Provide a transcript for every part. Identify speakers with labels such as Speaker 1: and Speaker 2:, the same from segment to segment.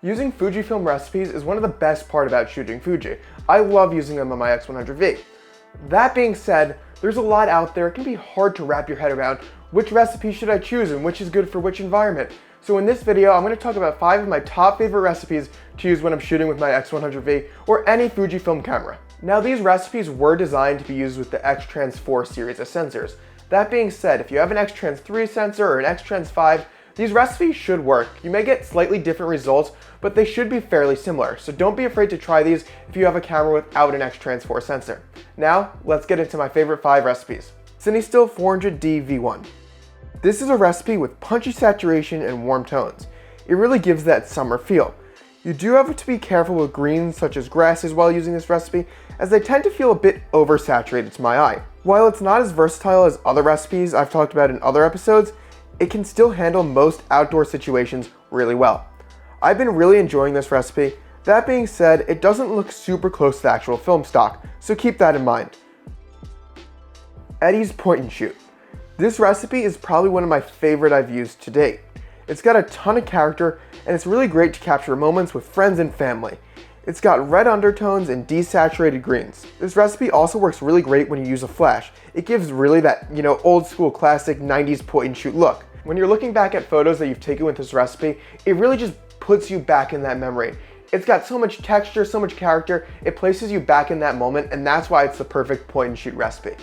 Speaker 1: Using Fujifilm recipes is one of the best part about shooting Fuji. I love using them on my X100V. That being said, there's a lot out there. It can be hard to wrap your head around which recipe should I choose and which is good for which environment. So in this video, I'm going to talk about 5 of my top favorite recipes to use when I'm shooting with my X100V or any Fujifilm camera. Now these recipes were designed to be used with the X-Trans 4 series of sensors. That being said, if you have an X-Trans 3 sensor or an X-Trans 5, these recipes should work. You may get slightly different results, but they should be fairly similar. So don't be afraid to try these if you have a camera without an X-Trans 4 sensor. Now, let's get into my favorite 5 recipes. Cinestill 400D V1. This is a recipe with punchy saturation and warm tones. It really gives that summer feel. You do have to be careful with greens such as grasses while using this recipe, as they tend to feel a bit oversaturated to my eye. While it's not as versatile as other recipes I've talked about in other episodes, it can still handle most outdoor situations really well. I've been really enjoying this recipe. That being said, it doesn't look super close to the actual film stock, so keep that in mind. Eddie's Point and Shoot. This recipe is probably one of my favorite I've used to date. It's got a ton of character, and it's really great to capture moments with friends and family. It's got red undertones and desaturated greens. This recipe also works really great when you use a flash. It gives really that, old school classic 90s point and shoot look. When you're looking back at photos that you've taken with this recipe, it really just puts you back in that memory. It's got so much texture, so much character, it places you back in that moment, and that's why it's the perfect point and shoot recipe.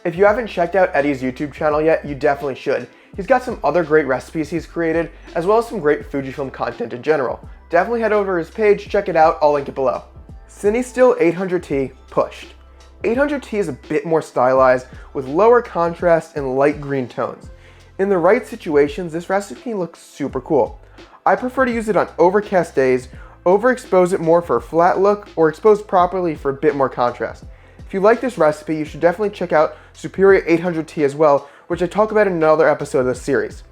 Speaker 1: If you haven't checked out Eddie's YouTube channel yet, you definitely should. He's got some other great recipes he's created, as well as some great Fujifilm content in general. Definitely head over to his page, check it out, I'll link it below. Cinestill 800T Pushed. 800T is a bit more stylized, with lower contrast and light green tones. In the right situations, this recipe looks super cool. I prefer to use it on overcast days, overexpose it more for a flat look, or expose properly for a bit more contrast. If you like this recipe, you should definitely check out Superior 800T as well, which I talk about in another episode of this series.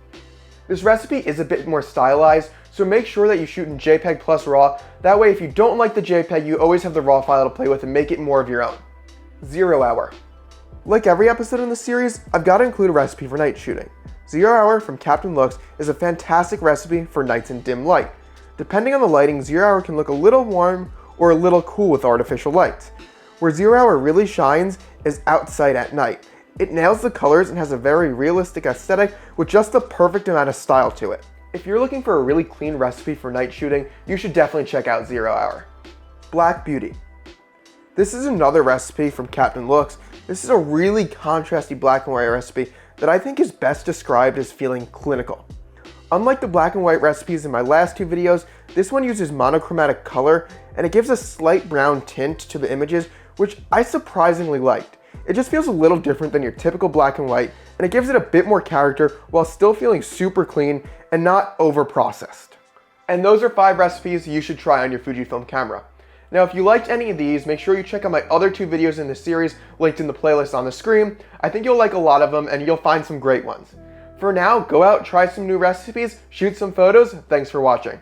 Speaker 1: This recipe is a bit more stylized, so make sure that you shoot in JPEG plus RAW. That way, if you don't like the JPEG, you always have the RAW file to play with and make it more of your own. 0 Hour. Like every episode in the series, I've got to include a recipe for night shooting. 0 Hour from Captain Looks is a fantastic recipe for nights in dim light. Depending on the lighting, 0 Hour can look a little warm or a little cool with artificial lights. Where 0 Hour really shines is outside at night. It nails the colors and has a very realistic aesthetic with just the perfect amount of style to it. If you're looking for a really clean recipe for night shooting, you should definitely check out 0 Hour. Black Beauty. This is another recipe from Captain Looks. This is a really contrasty black and white recipe that I think is best described as feeling clinical. Unlike the black and white recipes in my last 2 videos, this one uses monochromatic color and it gives a slight brown tint to the images, which I surprisingly liked. It just feels a little different than your typical black and white, and it gives it a bit more character while still feeling super clean and not over-processed. And those are 5 recipes you should try on your Fujifilm camera. Now if you liked any of these, make sure you check out my other 2 videos in this series linked in the playlist on the screen. I think you'll like a lot of them and you'll find some great ones. For now, go out, try some new recipes, shoot some photos. Thanks for watching.